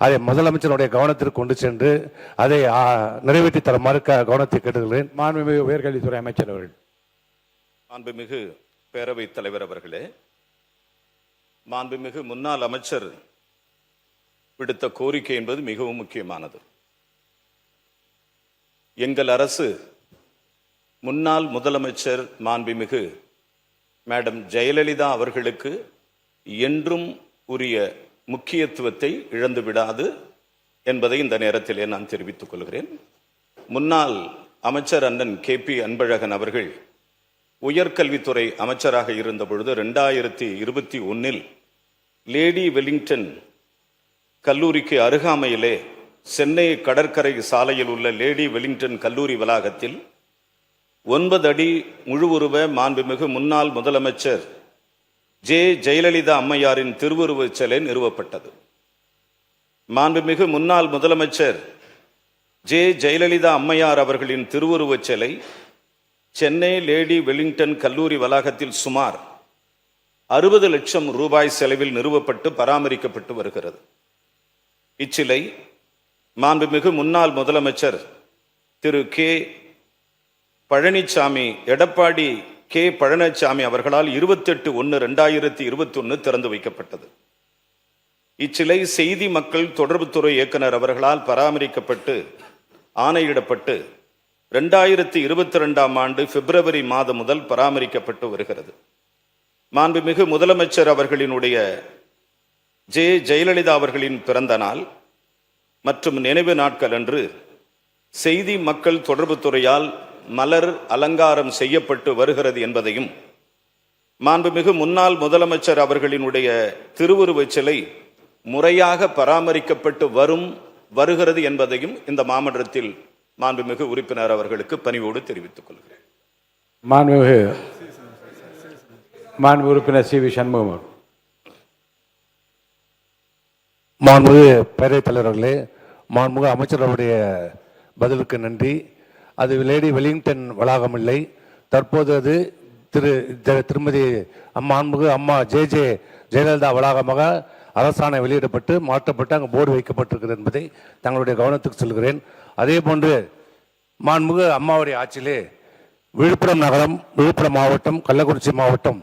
அதை முதலமைச்சருடைய கவனத்திற்கு கொண்டு சென்று அதை நிறைவேற்றி தருமாறு கவனத்தை கேட்டுக்கிறேன். மாண்புமிகு உயர்கல்வித்துறை அமைச்சர் அவர்கள். மாண்புமிகு பேரவைத் தலைவர் அவர்களே, மாண்புமிகு முன்னாள் அமைச்சர் விடுத்த கோரிக்கை என்பது மிகவும் முக்கியமானது. எங்கள் அரசு முன்னாள் முதலமைச்சர் மாண்புமிகு மேடம் ஜெயலலிதா அவர்களுக்கு என்றும் உரிய முக்கியத்துவத்தை இழந்து விடாது என்பதை இந்த நேரத்திலே நான் தெரிவித்துக் கொள்கிறேன். முன்னாள் அமைச்சர் அண்ணன் KP அன்பழகன் அவர்கள் உயர்கல்வித்துறை அமைச்சராக இருந்த பொழுது 2021 லேடி வெலிங்டன் கல்லூரிக்கு அருகாமையிலே சென்னை கடற்கரை சாலையில் உள்ள லேடி வெலிங்டன் கல்லூரி வளாகத்தில் 9 அடி முழு உருவ மாண்புமிகு முன்னாள் முதலமைச்சர் ஜெயலலிதா அம்மையாரின் திருவுருவச் சிலை நிறுவப்பட்டது. மாண்புமிகு முன்னாள் முதலமைச்சர் ஜெயலலிதா அம்மையார் அவர்களின் திருவுருவச் சிலை சென்னை லேடி வெலிங்டன் கல்லூரி வளாகத்தில் சுமார் 60 லட்சம் ரூபாய் செலவில் நிறுவப்பட்டு பராமரிக்கப்பட்டு வருகிறது. இச்சிலை மாண்புமிகு முன்னாள் முதலமைச்சர் திரு பழனிசாமி எடப்பாடி பழனிசாமி அவர்களால் 28/1/2021 திறந்து வைக்கப்பட்டது. இச்சிலை செய்தி மக்கள் தொடர்புத்துறை இயக்குனர் அவர்களால் பராமரிக்கப்பட்டு ஆணையிடப்பட்டு 2022 பிப்ரவரி மாதம் முதல் பராமரிக்கப்பட்டு வருகிறது. மாண்புமிகு முதலமைச்சர் அவர்களினுடைய ஜெயலலிதா அவர்களின் பிறந்த நாள் மற்றும் நினைவு நாட்கள் அன்று செய்தி மக்கள் தொடர்புத்துறையால் மலர் அலங்காரம் செய்யப்பட்டு வருகிறது என்பதையும், மாண்புமிகு முன்னாள் முதலமைச்சர் அவர்களினுடைய திருவுருவச் சிலை முறையாக பராமரிக்கப்பட்டு வருகிறது என்பதையும் இந்த மாமன்றத்தில் மாண்புமிகு உறுப்பினர் அவர்களுக்கு பணிவோடு தெரிவித்துக் கொள்கிறேன். மாண்பு உறுப்பினர் CV சண்முகம். மாண்புமிகு பேரவைத் தலைவர்களே, மாண்புமிகு அமைச்சர்களுடைய பதிலுக்கு நன்றி. அது லேடி வெலிங்டன் வளாகம் இல்லை, தற்போது அது திருமதி மாண்புமிகு அம்மா ஜெயலலிதா வளாகமாக அரசாணை வெளியிடப்பட்டு மாற்றப்பட்டு அங்கு போர்டு வைக்கப்பட்டிருக்கிறது என்பதை தங்களுடைய கவனத்துக்கு சொல்கிறேன். அதே போன்று மாண்புமிகு அம்மாவுடைய ஆட்சியிலே விழுப்புரம் நகரம், விழுப்புரம் மாவட்டம், கள்ளக்குறிச்சி மாவட்டம்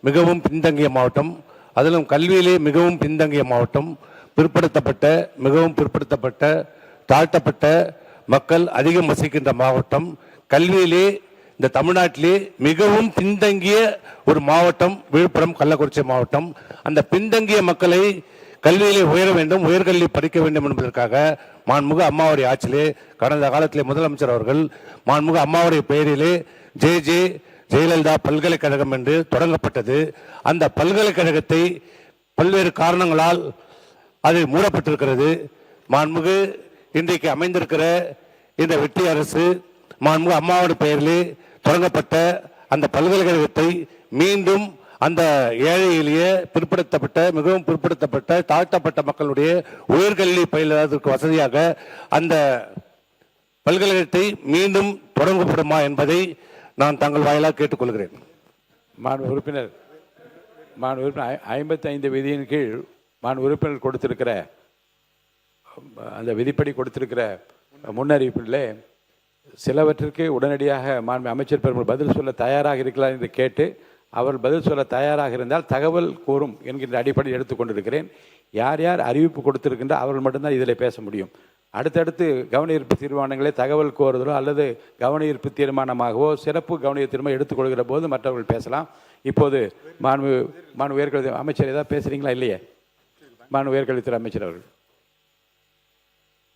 மிகவும் பின்தங்கிய மாவட்டம், அதிலும் கல்வியிலே மிகவும் பின்தங்கிய மாவட்டம், மிகவும் பிற்படுத்தப்பட்ட தாழ்த்தப்பட்ட மக்கள் அதிகம் வசிக்கின்ற மாவட்டம், கல்வியிலே இந்த தமிழ்நாட்டிலே மிகவும் பின்தங்கிய ஒரு மாவட்டம் விழுப்புரம் கள்ளக்குறிச்சி மாவட்டம். அந்த பின்தங்கிய மக்களை கல்வியிலே உயர வேண்டும், உயர்கல்வி படிக்க வேண்டும் என்பதற்காக மாண்புமிகு அம்மாவுடைய ஆட்சியிலே கடந்த காலத்திலே முதலமைச்சர் அவர்கள் மாண்புமிகு அம்மாவுடைய பெயரிலே ஜெயலலிதா பல்கலைக்கழகம் என்று தொடங்கப்பட்டது. அந்த பல்கலைக்கழகத்தை பல்வேறு காரணங்களால் அது மூடப்பட்டிருக்கிறது. மாண்புமிகு இன்றைக்கு அமைந்திருக்கிற இந்த வெற்றி அரசு மாண்புமிகு அம்மாவுடைய பெயரிலே தொடங்கப்பட்ட அந்த பல்கலைக்கழகத்தை மீண்டும் அந்த ஏழை எளிய பிற்படுத்தப்பட்ட மிகவும் பிற்படுத்தப்பட்ட தாழ்த்தப்பட்ட மக்களுடைய உயர்கல்வி பயிலுவதற்கு வசதியாக அந்த பல்கலைக்கழகத்தை மீண்டும் தொடங்கப்படுமா என்பதை நான் தங்கள் வாயிலாக கேட்டுக்கொள்கிறேன். மாண்பு உறுப்பினர் 55 விதியின் கீழ் உறுப்பினர் கொடுத்திருக்கிற அந்த விதிப்படி கொடுத்திருக்கிற முன்னறிவிப்பிலே சிலவற்றிற்கு உடனடியாக மாண்பு அமைச்சர் பெருமாள் பதில் சொல்ல தயாராக இருக்கிறார் என்று கேட்டு அவர் பதில் சொல்ல தயாராக இருந்தால் தகவல் கூறும் என்கின்ற அடிப்படையில் எடுத்துக்கொண்டிருக்கிறேன். யார் யார் அறிவிப்பு கொடுத்திருக்கின்ற அவர்கள் மட்டும்தான் இதில் பேச முடியும். அடுத்தடுத்து கவன ஈர்ப்பு தீர்மானங்களை தகவல் கோருதலோ அல்லது கவன ஈர்ப்பு தீர்மானமாகவோ சிறப்பு கவன ஈர்ப்பு தீர்மானம் எடுத்துக்கொள்கிற போது மற்றவர்கள் பேசலாம். இப்போது மாண்பு உயர்கல்வி அமைச்சர் ஏதாவது பேசுகிறீங்களா? இல்லையே. மாண்பு உயர்கல்வித்துறை அமைச்சர் அவர்கள்.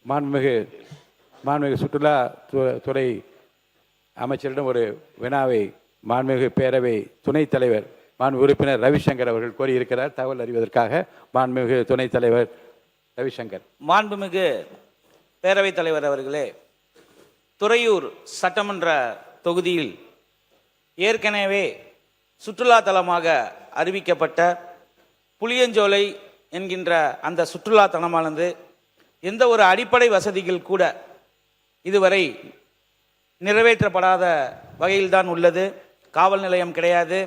மாண்புமிகு சுற்றுலா துறை அமைச்சரிடம் ஒரு வினாவை மாண்புமிகு பேரவை துணைத் தலைவர் மாண்பு உறுப்பினர் ரவிசங்கர் அவர்கள் கோரியிருக்கிறார். தகவல் அறிவதற்காக மாண்புமிகு துணைத் தலைவர் ரவிசங்கர். மாண்புமிகு பேரவைத் தலைவர் அவர்களே, துறையூர் சட்டமன்ற தொகுதியில் ஏற்கனவே சுற்றுலா தலமாக அறிவிக்கப்பட்ட புளியஞ்சோலை என்கின்ற அந்த சுற்றுலா தலமானது எந்த ஒரு அடிப்படை வசதிகள் கூட இதுவரை நிறைவேற்றப்படாத வகையில்தான் உள்ளது. காவல் நிலையம் கிடையாது,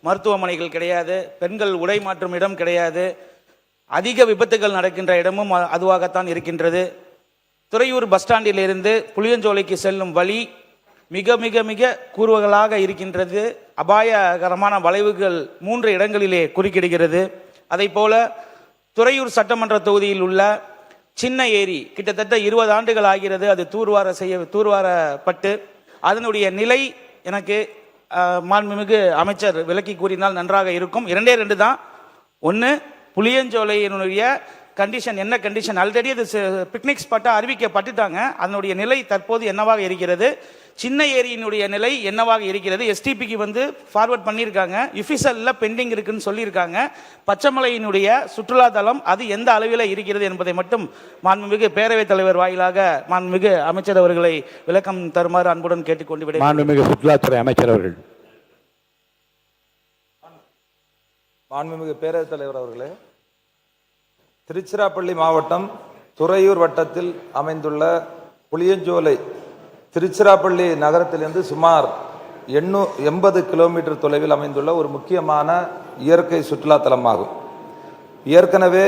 மருத்துவமனைகள் கிடையாது, பெண்கள் உடை மாற்றும் இடம் கிடையாது, அதிக விபத்துகள் நடக்கின்ற இடமும் அதுவாகத்தான் இருக்கின்றது. துறையூர் பஸ் ஸ்டாண்டிலிருந்து புளியஞ்சோலைக்கு செல்லும் வழி மிக மிக மிக கூறுகளாக இருக்கின்றது. அபாயகரமான வளைவுகள் 3 இடங்களிலே குறுக்கிடுகிறது. அதை போல துறையூர் சட்டமன்ற தொகுதியில் உள்ள சின்ன ஏரி கிட்டத்தட்ட 20 ஆண்டுகள் ஆகிறது. அது தூர்வாரப்பட்டு அதனுடைய நிலை எனக்கு மாண்புமிகு அமைச்சர் விளக்கி கூறினால் நன்றாக இருக்கும். 2 தான். ஒன்று, புளியஞ்சோலையினுடைய கண்டிஷன் என்ன கண்டிஷன், ஆல்ரெடி அது பிக்னிக் ஸ்பாட்டாக அறிவிக்கப்பட்டுட்டாங்க. அதனுடைய நிலை தற்போது என்னவாக இருக்கிறது, சின்ன ஏரியினுடைய நிலை என்னவாக இருக்கிறது, எஸ்டிபிக்கு ஃபார்வர்ட் பண்ணியிருக்காங்க, யுஃபிசல்ல பெண்டிங் இருக்குன்னு சொல்லியிருக்காங்க. பச்சைமலையினுடைய சுற்றுலாத்தலம் அது எந்த அளவில் இருக்கிறது என்பதை மட்டும் மாண்புமிகு பேரவைத் தலைவர் வாயிலாக மாண்புமிகு அமைச்சர் அவர்களை விளக்கம் தருமாறு அன்புடன் கேட்டுக்கொண்டு விட. மாண்புமிகு சுற்றுலாத்துறை அமைச்சர் அவர்கள். மாண்புமிகு பேரவைத் தலைவர் அவர்களே, திருச்சிராப்பள்ளி மாவட்டம் துறையூர் வட்டத்தில் அமைந்துள்ள புளியஞ்சோலை திருச்சிராப்பள்ளி நகரத்திலிருந்து சுமார் 80 கிலோமீட்டர் தொலைவில் அமைந்துள்ள ஒரு முக்கியமான இயற்கை சுற்றுலாத்தலமாகும். ஏற்கனவே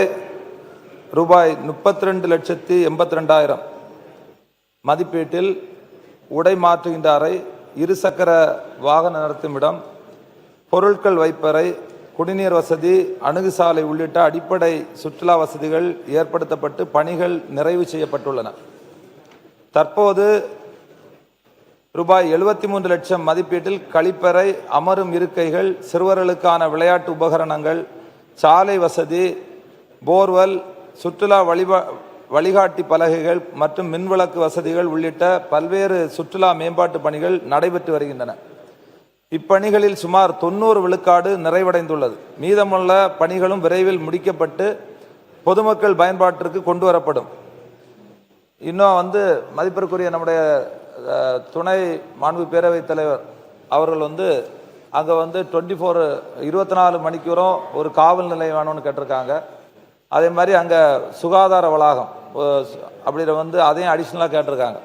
ரூபாய் 32,82,000 மதிப்பீட்டில் உடை மாற்றுகின்ற அறை, இருசக்கர வாகன நிறுத்துமிடம், பொருட்கள் வைப்பறை, குடிநீர் வசதி, அணுகுசாலை உள்ளிட்ட அடிப்படை சுற்றுலா வசதிகள் ஏற்படுத்தப்பட்டு பணிகள் நிறைவு செய்யப்பட்டுள்ளன. தற்போது ரூபாய் 73 லட்சம் மதிப்பீட்டில் கழிப்பறை, அமரும் இருக்கைகள், சிறுவர்களுக்கான விளையாட்டு உபகரணங்கள், சாலை வசதி, போர்வெல், சுற்றுலா வழிகாட்டி பலகைகள் மற்றும் மின்விளக்கு வசதிகள் உள்ளிட்ட பல்வேறு சுற்றுலா மேம்பாட்டு பணிகள் நடைபெற்று வருகின்றன. இப்பணிகளில் சுமார் 90 விழுக்காடு நிறைவடைந்துள்ளது. மீதமுள்ள பணிகளும் விரைவில் முடிக்கப்பட்டு பொதுமக்கள் பயன்பாட்டிற்கு கொண்டு வரப்படும். இன்னும் மதிப்பிற்குரிய நம்முடைய துணை மாண்பு பேரவைத் தலைவர் அவர்கள் அங்கே 24 மணிக்கூறும் ஒரு காவல் நிலையம் வேணும்னு கேட்டிருக்காங்க. அதே மாதிரி அங்கே சுகாதார வளாகம் அப்படி அதையும் அடிஷ்னலாக கேட்டிருக்காங்க.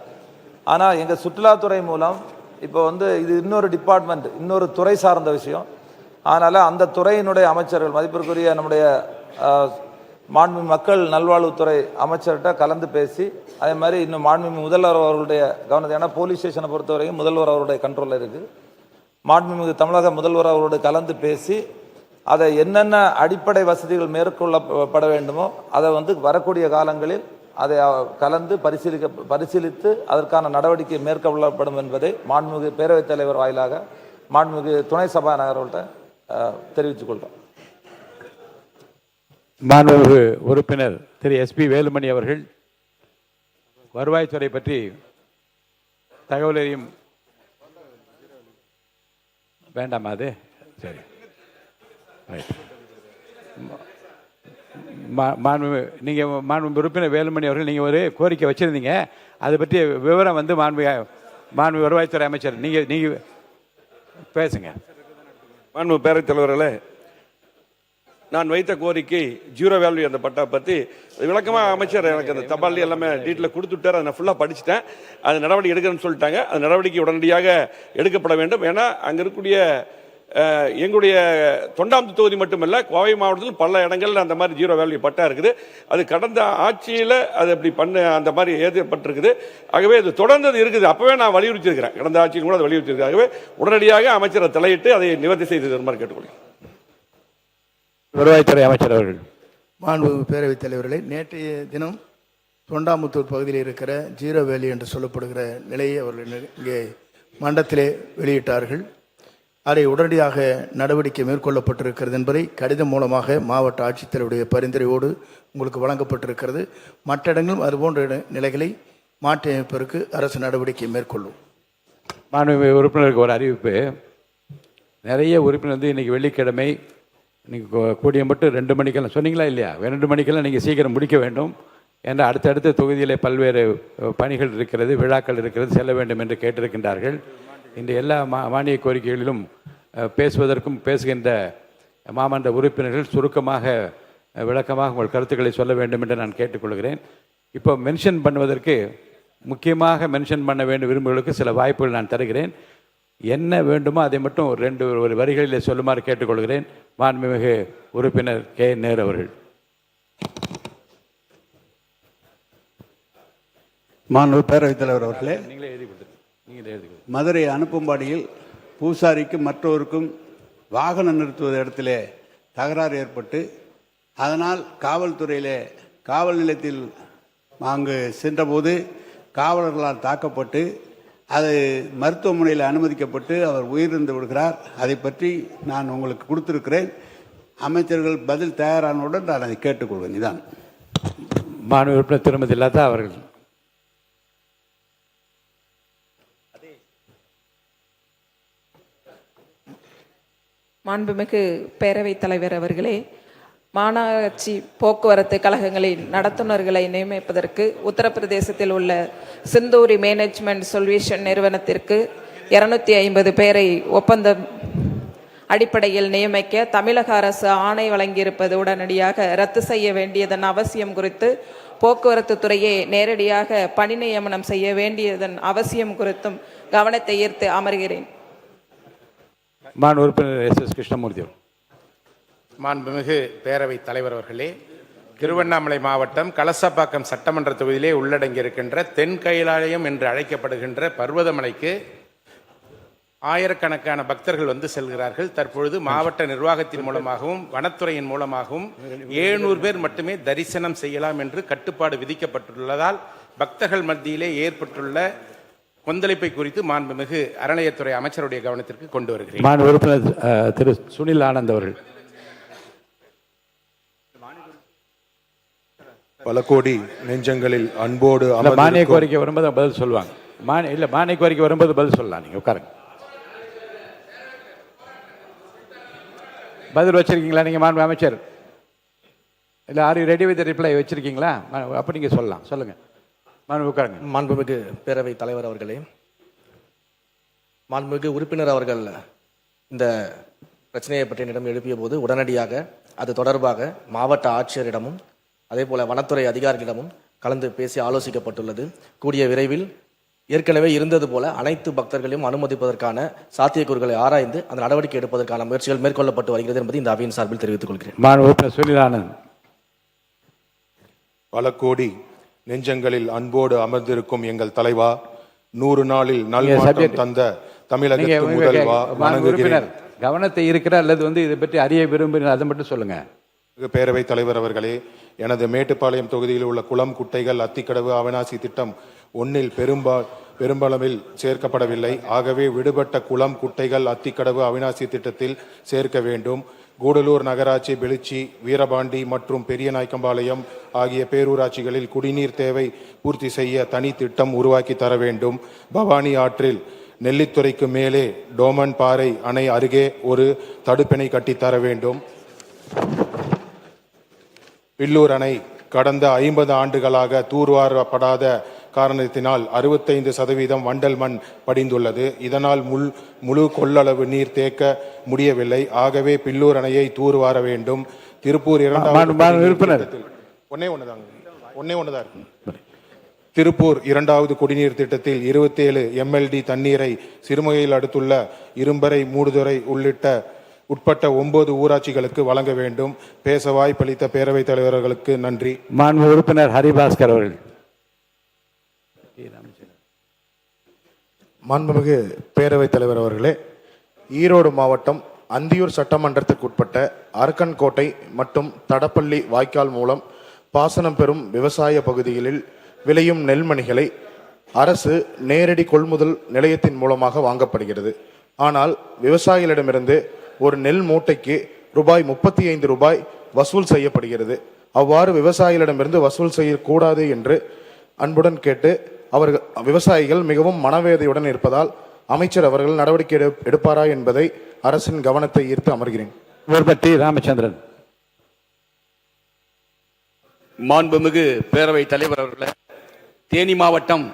ஆனால் எங்கள் சுற்றுலாத்துறை மூலம் இப்போ இது இன்னொரு டிபார்ட்மெண்ட், இன்னொரு துறை சார்ந்த விஷயம். அதனால் அந்த துறையினுடைய அமைச்சர்கள் மதிப்பிற்குரிய நம்முடைய மாண்புமிகு மக்கள் நல்வாழ்வுத்துறை அமைச்சர்கிட்ட கலந்து பேசி, அதே மாதிரி இன்னும் மாண்புமிகு முதல்வர் அவர்களுடைய கவனத்தை, ஏன்னா போலீஸ் ஸ்டேஷனை பொறுத்தவரைக்கும் முதல்வர் அவருடைய கண்ட்ரோலில் இருக்குது. மாண்புமிகு தமிழக முதல்வர் அவரோடு கலந்து பேசி அதை என்னென்ன அடிப்படை வசதிகள் மேற்கொள்ளப்பட வேண்டுமோ அதை வரக்கூடிய காலங்களில் அதை கலந்து பரிசீலித்து அதற்கான நடவடிக்கை மேற்கொள்ளப்படும் என்பதை மாண்புமிகு பேரவைத் தலைவர் வாயிலாக மாண்புமிகு துணை சபாநாயகர்கள்ட்ட தெரிவித்துக் கொள்கிறோம். மாண்புமிகு உறுப்பினர் திரு SP வேலுமணி அவர்கள் வருவாய்த்துறை பற்றி தகவல் அறியும் வேண்டாமா? அது சரி. மாண்புமிகு உறுப்பினர் வேலுமணி அவர்கள் நீங்கள் ஒரு கோரிக்கை வச்சிருந்தீங்க, அதை பற்றி விவரம் மாண்புமிகு வருவாய்த்துறை அமைச்சர் நீங்கள் பேசுங்க. மாண்புமிகு பேரவைத் தலைவர்களே, நான் வைத்த கோரிக்கை ஜீரோ வேல்யூ அந்த பட்டா பற்றி விளக்கமாக அமைச்சர் எனக்கு அந்த தபால் எல்லாமே டீட்டெயில் கொடுத்துட்டார். அதை நான் ஃபுல்லாக படிச்சுட்டேன். அது நடவடிக்கை எடுக்கிறேன்னு சொல்லிட்டாங்க. அது நடவடிக்கை உடனடியாக எடுக்கப்பட வேண்டும். ஏன்னா அங்கே இருக்கக்கூடிய எங்களுடைய தொண்டாமுத்தூர் தொகுதி மட்டுமல்ல, கோவை மாவட்டத்தில் பல இடங்கள்ல அந்த மாதிரி ஜீரோ வேல்யூ பட்டா இருக்குது. அது கடந்த ஆட்சியில் அது அப்படி அந்த மாதிரி ஏற்பட்டிருக்குது. ஆகவே அது தொடர்ந்து இருக்குது. அப்பவே நான் வலியுறுத்தியிருக்கிறேன், கடந்த ஆட்சியில் கூட அதை வலியுறுத்தியிருக்கேன். ஆகவே உடனடியாக அமைச்சரை தலையிட்டு அதை நிவர்த்தி செய்து தருமாறு கேட்டுக்கொள்கிறேன். வருவாய்த்துறை அமைச்சர் அவர்கள். மாண்புமிகு பேரவைத் தலைவர்களே, நேற்றைய தினம் தொண்டாமுத்தூர் பகுதியில் இருக்கிற ஜீரோ வேலி என்று சொல்லப்படுகிற நிலையை அவர்கள் இங்கே மண்டலத்திலே வெளியிட்டார்கள். அதை உடனடியாக நடவடிக்கை மேற்கொள்ளப்பட்டிருக்கிறது என்பதை கடிதம் மூலமாக மாவட்ட ஆட்சித்தலைவருடைய பரிந்துரையோடு உங்களுக்கு வழங்கப்பட்டிருக்கிறது. மற்ற இடங்களும் அதுபோன்ற நிலைகளை மாற்றி அமைப்பதற்கு அரசு நடவடிக்கை மேற்கொள்ளும். மாண்புமிகு உறுப்பினருக்கு ஒரு அறிவிப்பு. நிறைய உறுப்பினர் வந்து இன்றைக்கி வெள்ளிக்கிழமை நீங்கள் கூடிய மட்டும் 2 மணிக்கெல்லாம் சொன்னீங்களா இல்லையா? 2 மணிக்கெல்லாம் நீங்கள் சீக்கிரம் முடிக்க வேண்டும். ஏன்னா அடுத்தடுத்த தொகுதியில் பல்வேறு பணிகள் இருக்கிறது, விழாக்கள் இருக்கிறது, செல்ல வேண்டும் என்று கேட்டிருக்கின்றார்கள். இந்த எல்லா மானிய கோரிக்கைகளிலும் பேசுவதற்கும் பேசுகின்ற மாமன்ற உறுப்பினர்கள் சுருக்கமாக விளக்கமாக உங்கள் கருத்துக்களை சொல்ல வேண்டும் என்று நான் கேட்டுக்கொள்கிறேன். இப்போ மென்ஷன் பண்ணுவதற்கு முக்கியமாக மென்ஷன் பண்ண வேண்டும் விரும்புகளுக்கு சில வாய்ப்புகள் நான் தருகிறேன். என்ன வேண்டுமோ அதை மட்டும் ஒரு வரிகளில் சொல்லுமாறு கேட்டுக்கொள்கிறேன். மாண்புமிகு உறுப்பினர் கே. நேரு அவர்கள். மாண்புமிகு பேரவைத் தலைவர் அவர்களே, நீங்களே எழுதி கொடுத்துருங்க. மதுரை அனுப்பும்பாடியில் பூசாரிக்கும் மற்றவருக்கும் வாகனம் நிறுத்துவது இடத்திலே தகராறு ஏற்பட்டு அதனால் காவல்துறையிலே காவல் நிலையத்தில் அங்கு சென்றபோது காவலர்களால் தாக்கப்பட்டு அது மருத்துவமனையில் அனுமதிக்கப்பட்டு அவர் உயிரிழந்து விடுகிறார். அதை பற்றி நான் உங்களுக்கு கொடுத்திருக்கிறேன். அமைச்சர்கள் பதில் தயாரானவுடன் நான் அதை கேட்டுக்கொள்வேன். இதான் மாண்பு உறுப்பினர் திருமதி லதா அவர்கள். மாண்புமிகு பேரவைத் தலைவர் அவர்களே, மாநகராட்சி போக்குவரத்து கழகங்களின் நடத்துனர்களை நியமிப்பதற்கு உத்தரப்பிரதேசத்தில் உள்ள சிந்தூரி மேனேஜ்மெண்ட் சொல்யூஷன் நிறுவனத்திற்கு 250 பேரை ஒப்பந்தம் அடிப்படையில் நியமிக்க தமிழக அரசு ஆணை வழங்கியிருப்பது உடனடியாக ரத்து செய்ய வேண்டியதன் அவசியம் குறித்து போக்குவரத்து துறையை நேரடியாக பணி நியமனம் செய்ய வேண்டியதன் அவசியம் குறித்தும் கவனத்தை ஈர்த்து அமர்கிறேன். மாண்பு உறுப்பினர் எஸ். கிருஷ்ணமூர்த்தி. மாண்புமிகு பேரவைத் தலைவர் அவர்களே, திருவண்ணாமலை மாவட்டம் கலசப்பாக்கம் சட்டமன்ற தொகுதியிலே உள்ளடங்கியிருக்கின்ற தென் கைலாயம் என்று அழைக்கப்படுகின்ற பர்வதமலைக்கு ஆயிரக்கணக்கான பக்தர்கள் வந்து செல்கிறார்கள். தற்பொழுது மாவட்ட நிர்வாகத்தின் மூலமாகவும் வனத்துறையின் மூலமாகவும் 700 பேர் மட்டுமே தரிசனம் செய்யலாம் என்று கட்டுப்பாடு விதிக்கப்பட்டுள்ளதால் பக்தர்கள் மத்தியிலே ஏற்பட்டுள்ள கொந்தளிப்பை குறித்து மாண்புமிகு அறநிலையத்துறை அமைச்சருடைய கவனத்திற்கு கொண்டு வருகிறேன். மாண்பு உறுப்பினர் திரு சுனில் ஆனந்த் அவர்கள். பல கோடி நெஞ்சங்களில் அன்போடு மானிய கோரிக்கை வரும்போது பதில் சொல்லுவாங்க. மானிய கோரிக்கை வரும்போது பதில் சொல்லலாம். நீங்க உட்காருங்க. பதில் வச்சிருக்கீங்களா நீங்க மாண்பு அமைச்சர்? இல்லை, are you ready with reply வச்சிருக்கீங்களா? அப்போ நீங்க சொல்லலாம். சொல்லுங்க. உட்காருங்க. மாண்புமிகு பேரவைத் தலைவர் அவர்களே, மாண்புமிகு உறுப்பினர் அவர்கள் இந்த பிரச்சனையை பற்றி என்னிடம் எழுப்பிய போது உடனடியாக அது தொடர்பாக மாவட்ட ஆட்சியரிடமும் அதே போல வனத்துறை அதிகாரிகளிடமும் கலந்து பேசி ஆலோசிக்கப்பட்டுள்ளது. கூடிய விரைவில் ஏற்கனவே இருந்தது போல அனைத்து பக்தர்களையும் அனுமதிப்பதற்கான சாத்தியக்கூறுகளை ஆராய்ந்து அந்த நடவடிக்கை எடுப்பதற்கான முயற்சிகள் மேற்கொள்ளப்பட்டு வருகிறது என்பதை இந்த அவையின் சார்பில் தெரிவித்துக் கொள்கிறேன். பல கோடி நெஞ்சங்களில் அன்போடு அமர்ந்திருக்கும் எங்கள் தலைவா, 100 நாளில் நல்மாற்றம் தந்த தமிழகத்தின் முதல்வா, வணங்குகிறேன். கவனத்தை இருக்கிற அல்லது இதை பற்றி அறிய விரும்புகிறேன், அதை மட்டும் சொல்லுங்க. பேரவைத் தலைவர் அவர்களே, எனது மேட்டுப்பாளையம் தொகுதியில் உள்ள குளம், குட்டைகள், அத்திக்கடவு, அவிநாசி திட்டம் 1 பெரும்பளவில் சேர்க்கப்படவில்லை. ஆகவே விடுபட்ட குளம், குட்டைகள், அத்திக்கடவு, அவிநாசி திட்டத்தில் சேர்க்க வேண்டும். கூடலூர் நகராட்சி, பெளிச்சி, வீரபாண்டி மற்றும் பெரியநாயக்கம்பாளையம் ஆகிய பேரூராட்சிகளில் குடிநீர் தேவை பூர்த்தி செய்ய தனி திட்டம் உருவாக்கி தர வேண்டும். பவானி ஆற்றில் நெல்லித்துறைக்கு மேலே டோமன் பாறை அணை அருகே ஒரு தடுப்பிணை கட்டித்தர வேண்டும். பில்லூர் அணை கடந்த 50 ஆண்டுகளாக தூர்வாரப்படாத காரணத்தினால் 65% வண்டல் மண் படிந்துள்ளது. இதனால் முழு கொள்ளளவு நீர் தேக்க முடியவில்லை. ஆகவே பில்லூர் அணையை தூர்வார வேண்டும். திருப்பூர் திருப்பூர் 2வது குடிநீர் திட்டத்தில் 27 MLD தண்ணீரை சிறுமுகையில் அடுத்துள்ள இரும்பரை, மூடுதுறை உட்பட்ட 9 ஊராட்சிகளுக்கு வழங்க வேண்டும். பேச வாய்ப்பளித்த பேரவைத் தலைவர்களுக்கு நன்றி. மாண்பு உறுப்பினர் ஹரிபாஸ்கர் அவர்கள். மாண்புமிகு பேரவைத் தலைவர் அவர்களே, ஈரோடு மாவட்டம் அந்தியூர் சட்டமன்றத்திற்குட்பட்ட அரக்கன்கோட்டை மற்றும் தடப்பள்ளி வாய்க்கால் மூலம் பாசனம் பெறும் விவசாய பகுதிகளில் விளையும் நெல்மணிகளை அரசு நேரடி கொள்முதல் நிலையத்தின் மூலமாக வாங்கப்படுகிறது. ஆனால் விவசாயிகளிடமிருந்து ஒரு நெல் மூட்டைக்கு ரூபாய் 35 வசூல் செய்யப்படுகிறது. அவ்வாறு விவசாயிகளிடமிருந்து வசூல் செய்யக்கூடாது என்று அன்புடன் கேட்டு அவர்கள் விவசாயிகள் மிகவும் மனவேதையுடன் இருப்பதால் அமைச்சர் அவர்கள் நடவடிக்கை எடுப்பாரா என்பதை அரசின் கவனத்தை ஈர்த்து அமர்கிறேன். வேர்பட்டி ராமச்சந்திரன். மாண்புமிகு பேரவை தலைவர் அவர்களே, தேனி மாவட்டம்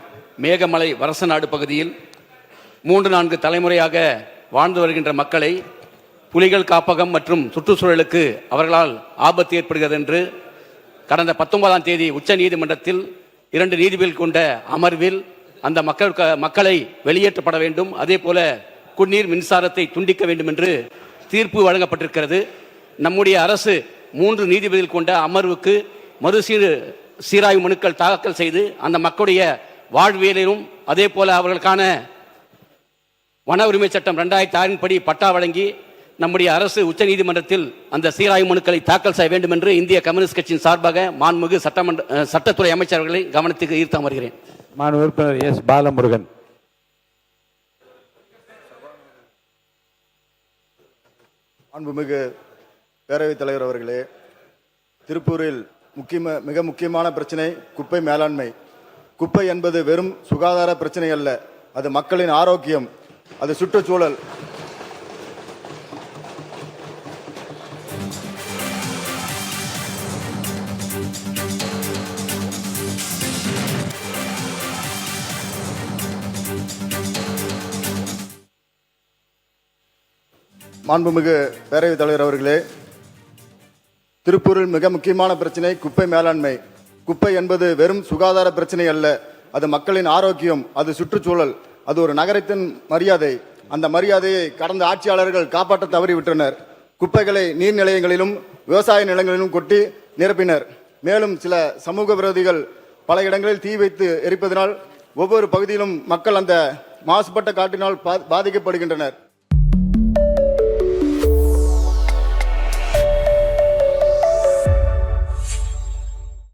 மேகமலை வரசநாடு பகுதியில் 3-4 தலைமுறையாக வாழ்ந்து வருகின்ற மக்களை புலிகள் காப்பகம் மற்றும் சுற்றுச்சூழலுக்கு அவர்களால் ஆபத்து ஏற்படுகிறது என்று கடந்த 19ஆம் தேதி உச்ச நீதிமன்றத்தில் 2 நீதிபதிகள் கொண்ட அமர்வில் அந்த மக்களை வெளியேற்றப்பட வேண்டும், அதே போல குடிநீர் மின்சாரத்தை துண்டிக்க வேண்டும் என்று தீர்ப்பு வழங்கப்பட்டிருக்கிறது. நம்முடைய அரசு 3 நீதிபதிகள் கொண்ட அமர்வுக்கு சீராய்வு மனுக்கள் தாக்கல் செய்து அந்த மக்களுடைய வாழ்வியலிலும் அதே போல அவர்களுக்கான வன உரிமை சட்டம் 2006 படி பட்டா வழங்கி நம்முடைய அரசு உச்ச நீதிமன்றத்தில் அந்த சீராய்வு மனுக்களை தாக்கல் செய்ய வேண்டும் என்று இந்திய கம்யூனிஸ்ட் கட்சியின் சார்பாக மாண்புமிகு சட்டத்துறை அமைச்சர்களை கவனத்துக்கு ஈர்த்து அமர்கிறேன். மாண்பு உறுப்பினர் எஸ் பாலமுருகன். மாண்புமிகு பேரவைத் தலைவர் அவர்களே, திருப்பூரில் மிக முக்கியமான பிரச்சனை குப்பை மேலாண்மை. குப்பை என்பது வெறும் சுகாதார பிரச்சனை அல்ல, அது மக்களின் ஆரோக்கியம், அது சுற்றுச்சூழல். மாண்புமிகு பேரவைத் தலைவர் அவர்களே, திருப்பூரில் மிக முக்கியமான பிரச்சனை குப்பை மேலாண்மை. குப்பை என்பது வெறும் சுகாதார பிரச்சனை அல்ல, அது மக்களின் ஆரோக்கியம், அது சுற்றுச்சூழல், அது ஒரு நகரத்தின் மரியாதை. அந்த மரியாதையை கடந்த ஆட்சியாளர்கள் காப்பாற்ற தவறிவிட்டனர். குப்பைகளை நீர்நிலையங்களிலும் விவசாய நிலங்களிலும் கொட்டி நிரப்பினர். மேலும் சில சமூக விரோதிகள் பல இடங்களில் தீ வைத்து எரிப்பதனால் ஒவ்வொரு பகுதியிலும் மக்கள் அந்த மாசுபட்ட காற்றினால் பாதிக்கப்படுகின்றனர்.